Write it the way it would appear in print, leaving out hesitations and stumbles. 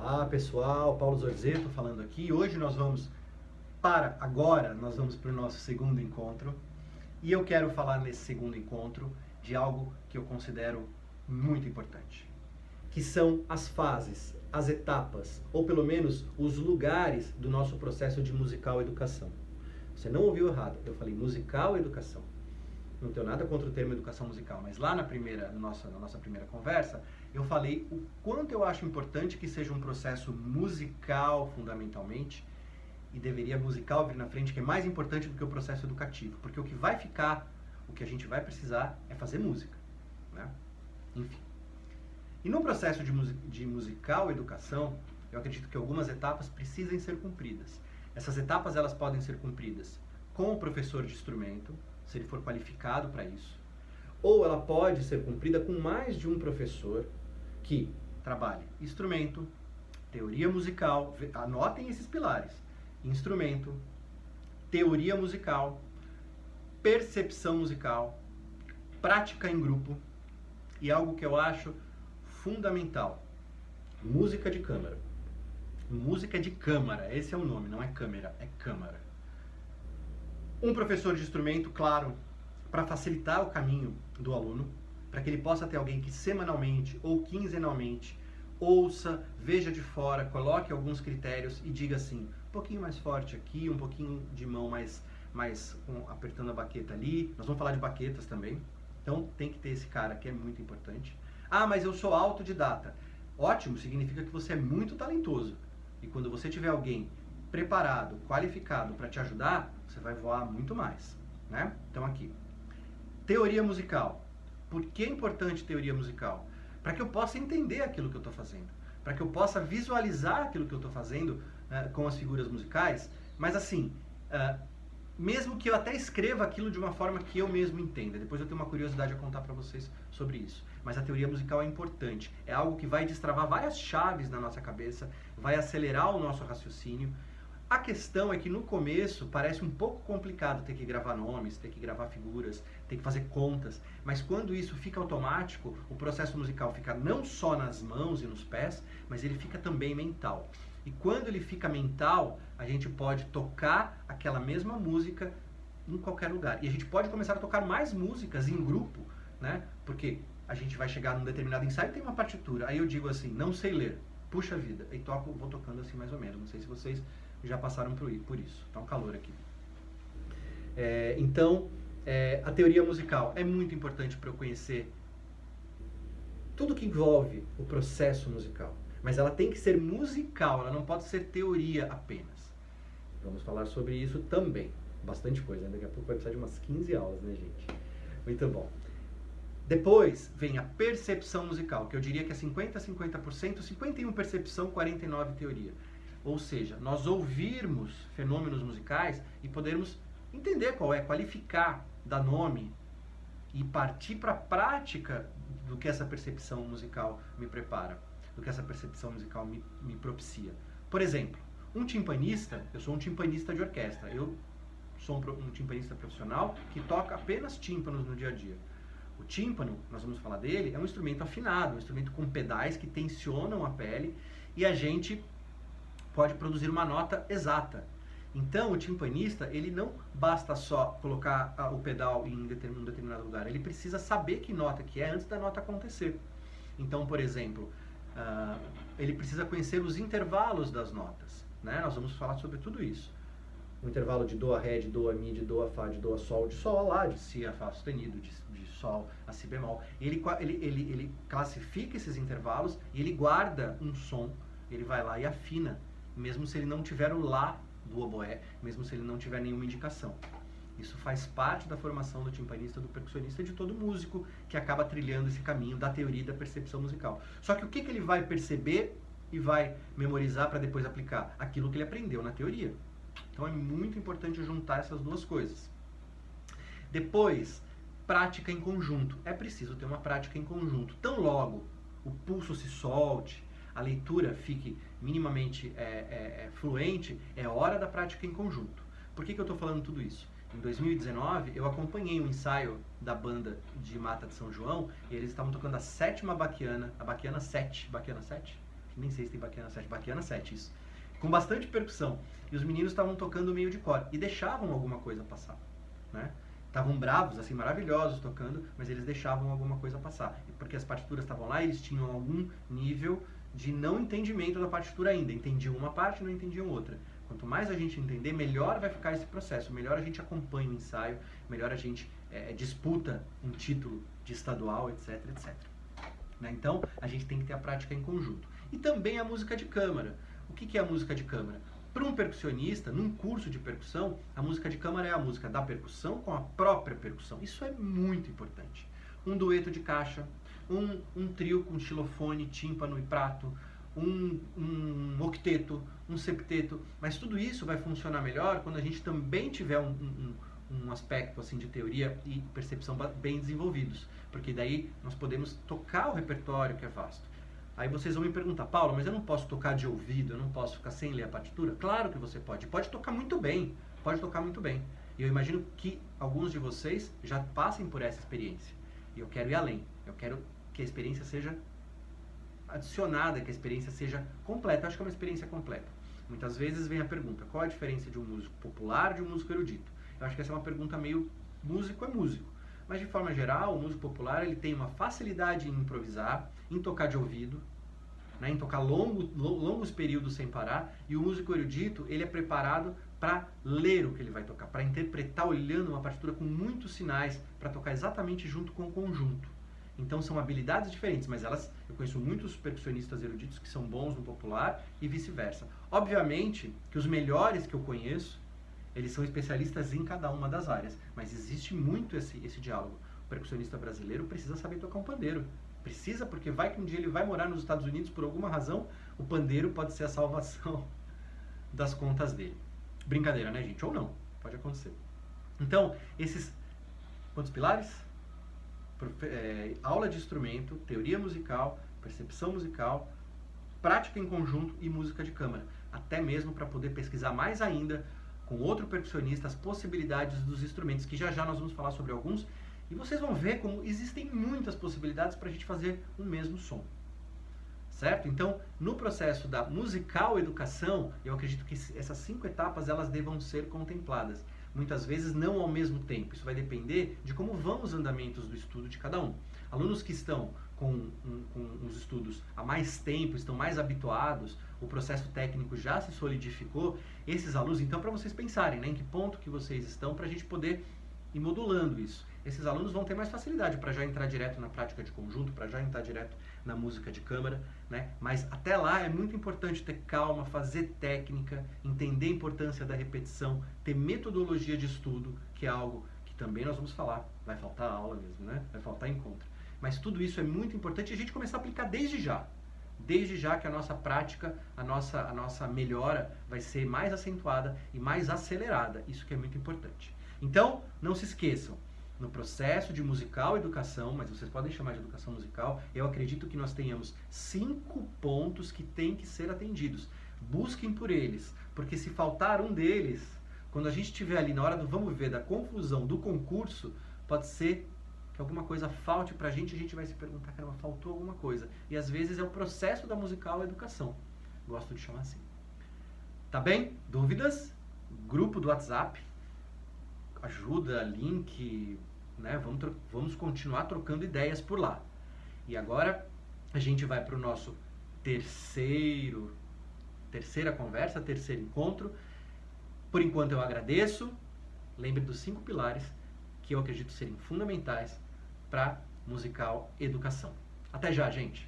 Olá pessoal, Paulo Zorzeto falando aqui. Hoje nós vamos para o nosso segundo encontro. E eu quero falar nesse segundo encontro de algo que eu considero muito importante, que são as fases, as etapas, ou pelo menos os lugares do nosso processo de musical educação. Você não ouviu errado, eu falei musical educação. Não tenho nada contra o termo educação musical, mas lá na nossa primeira conversa, eu falei o quanto eu acho importante que seja um processo musical, fundamentalmente, e deveria musical vir na frente, que é mais importante do que o processo educativo, porque o que vai ficar, o que a gente vai precisar é fazer música, né? Enfim. E no processo de musical educação, eu acredito que algumas etapas precisem ser cumpridas. Essas etapas elas podem ser cumpridas com o professor de instrumento, se ele for qualificado para isso, ou ela pode ser cumprida com mais de um professor que trabalhe instrumento, teoria musical, anotem esses pilares: instrumento, teoria musical, percepção musical, prática em grupo e algo que eu acho fundamental: música de câmara. Música de câmara, esse é o nome, não é câmera, é câmara. Um professor de instrumento, claro, para facilitar o caminho do aluno, para que ele possa ter alguém que semanalmente ou quinzenalmente ouça, veja de fora, coloque alguns critérios e diga assim, um pouquinho mais forte aqui, um pouquinho de mão mais apertando a baqueta ali. Nós vamos falar de baquetas também, então tem que ter esse cara que é muito importante. Ah, mas eu sou autodidata. Ótimo, significa que você é muito talentoso. E quando você tiver alguém preparado, qualificado para te ajudar, você vai voar muito mais, né? Então aqui, teoria musical. Por que é importante teoria musical? Para que eu possa entender aquilo que eu estou fazendo, para que eu possa visualizar aquilo que eu estou fazendo com as figuras musicais, mas assim, mesmo que eu até escreva aquilo de uma forma que eu mesmo entenda. Depois eu tenho uma curiosidade a contar para vocês sobre isso. Mas a teoria musical é importante, é algo que vai destravar várias chaves na nossa cabeça, vai acelerar o nosso raciocínio. A questão é que no começo parece um pouco complicado ter que gravar nomes, ter que gravar figuras, ter que fazer contas, mas quando isso fica automático, o processo musical fica não só nas mãos e nos pés, mas ele fica também mental. E quando ele fica mental, a gente pode tocar aquela mesma música em qualquer lugar. E a gente pode começar a tocar mais músicas em grupo, né? Porque a gente vai chegar num determinado ensaio e tem uma partitura. Aí eu digo assim, não sei ler, puxa vida, e vou tocando assim mais ou menos. Não sei se vocês já passaram por isso. Tá um calor aqui. Então, a teoria musical é muito importante para eu conhecer tudo que envolve o processo musical. Mas ela tem que ser musical, ela não pode ser teoria apenas. Vamos falar sobre isso também. Bastante coisa, né? Daqui a pouco vai precisar de umas 15 aulas, né, gente? Muito bom. Depois vem a percepção musical, que eu diria que é 50%, 51% percepção, 49% teoria. Ou seja, nós ouvirmos fenômenos musicais e podermos entender qual é, qualificar, dar nome e partir para a prática do que essa percepção musical me prepara, do que essa percepção musical me propicia. Por exemplo, um timpanista, eu sou um timpanista de orquestra, eu sou um timpanista profissional que toca apenas tímpanos no dia a dia. O tímpano, nós vamos falar dele, é um instrumento afinado, um instrumento com pedais que tensionam a pele e a gente pode produzir uma nota exata. Então, o timpanista, ele não basta só colocar o pedal em um determinado lugar, ele precisa saber que nota que é antes da nota acontecer. Então, por exemplo, ele precisa conhecer os intervalos das notas, né? Nós vamos falar sobre tudo isso. O intervalo de Dó a Ré, de Dó a Mi, de Dó a Fá, de Dó a Sol, de Sol a Lá, de Si a Fá sustenido, de Sol a Si bemol. Ele classifica esses intervalos e ele guarda um som, ele vai lá e afina, mesmo se ele não tiver o Lá do oboé, mesmo se ele não tiver nenhuma indicação. Isso faz parte da formação do timpanista, do percussionista e de todo músico que acaba trilhando esse caminho da teoria e da percepção musical. Só que o que ele vai perceber e vai memorizar para depois aplicar? Aquilo que ele aprendeu na teoria. Então é muito importante juntar essas duas coisas. Depois, prática em conjunto. É preciso ter uma prática em conjunto. Tão logo o pulso se solte, a leitura fique minimamente fluente, é hora da prática em conjunto. Por que eu estou falando tudo isso? Em 2019, eu acompanhei um ensaio da banda de Mata de São João, e eles estavam tocando a sétima baquiana, a baquiana 7, baquiana 7? nem sei se tem Baquiana 7, isso. Com bastante percussão. E os meninos estavam tocando meio de cor e deixavam alguma coisa passar, né? Estavam bravos, assim, maravilhosos tocando, mas eles deixavam alguma coisa passar. Porque as partituras estavam lá e eles tinham algum nível de não entendimento da partitura ainda. Entendiam uma parte, não entendiam outra. Quanto mais a gente entender, melhor vai ficar esse processo, melhor a gente acompanha o ensaio, melhor a gente disputa um título de estadual, etc, etc. Né? Então, a gente tem que ter a prática em conjunto. E também a música de câmara. O que é a música de câmara? Para um percussionista, num curso de percussão, a música de câmara é a música da percussão com a própria percussão. Isso é muito importante. Um dueto de caixa, um trio com xilofone, tímpano e prato, um octeto, um septeto. Mas tudo isso vai funcionar melhor quando a gente também tiver um aspecto assim de teoria e percepção bem desenvolvidos. Porque daí nós podemos tocar o repertório que é vasto. Aí vocês vão me perguntar, Paulo, mas eu não posso tocar de ouvido, eu não posso ficar sem ler a partitura? Claro que você pode. Pode tocar muito bem. Pode tocar muito bem. E eu imagino que alguns de vocês já passem por essa experiência. E eu quero ir além. Eu quero que a experiência seja adicionada, que a experiência seja completa. Eu acho que é uma experiência completa. Muitas vezes vem a pergunta, qual a diferença de um músico popular de um músico erudito? Eu acho que essa é uma pergunta meio músico é músico. Mas de forma geral, o músico popular ele tem uma facilidade em improvisar, em tocar de ouvido, né, em tocar longos períodos sem parar, e o músico erudito ele é preparado para ler o que ele vai tocar, para interpretar olhando uma partitura com muitos sinais, para tocar exatamente junto com o conjunto. Então são habilidades diferentes, mas eu conheço muitos percussionistas eruditos que são bons no popular e vice-versa. Obviamente que os melhores que eu conheço, eles são especialistas em cada uma das áreas, mas existe muito esse diálogo. O percussionista brasileiro precisa saber tocar um pandeiro. Precisa, porque vai que um dia ele vai morar nos Estados Unidos por alguma razão, o pandeiro pode ser a salvação das contas dele. Brincadeira, né, gente? Ou não, pode acontecer. Então, esses quantos pilares? Aula de instrumento, teoria musical, percepção musical, prática em conjunto e música de câmara. Até mesmo para poder pesquisar mais ainda com outro percussionista as possibilidades dos instrumentos, que já nós vamos falar sobre alguns, e vocês vão ver como existem muitas possibilidades para a gente fazer um mesmo som. Certo? Então, no processo da musical educação, eu acredito que essas 5 etapas elas devam ser contempladas. Muitas vezes não ao mesmo tempo. Isso vai depender de como vão os andamentos do estudo de cada um. Alunos que estão com os estudos há mais tempo, estão mais habituados, o processo técnico já se solidificou, esses alunos, então para vocês pensarem, né, em que ponto que vocês estão para a gente poder ir modulando isso. Esses alunos vão ter mais facilidade para já entrar direto na prática de conjunto, para já entrar direto na música de câmara, né? Mas até lá é muito importante ter calma, fazer técnica, entender a importância da repetição, ter metodologia de estudo, que é algo que também nós vamos falar. Vai faltar aula mesmo, né? Vai faltar encontro. Mas tudo isso é muito importante e a gente começar a aplicar desde já. Desde já que a nossa prática, a nossa melhora vai ser mais acentuada e mais acelerada. Isso que é muito importante. Então, não se esqueçam, no processo de musical educação, mas vocês podem chamar de educação musical, eu acredito que nós tenhamos 5 pontos que têm que ser atendidos. Busquem por eles, porque se faltar um deles, quando a gente estiver ali na hora do vamos ver, da conclusão do concurso, pode ser que alguma coisa falte pra gente, a gente vai se perguntar, caramba, faltou alguma coisa. E às vezes é o processo da musical educação. Gosto de chamar assim. Tá bem? Dúvidas? Grupo do WhatsApp. Ajuda, link, né? Vamos continuar trocando ideias por lá. E agora a gente vai para o nosso terceira conversa, terceiro encontro. Por enquanto eu agradeço. Lembre dos 5 pilares que eu acredito serem fundamentais para musical educação. Até já, gente!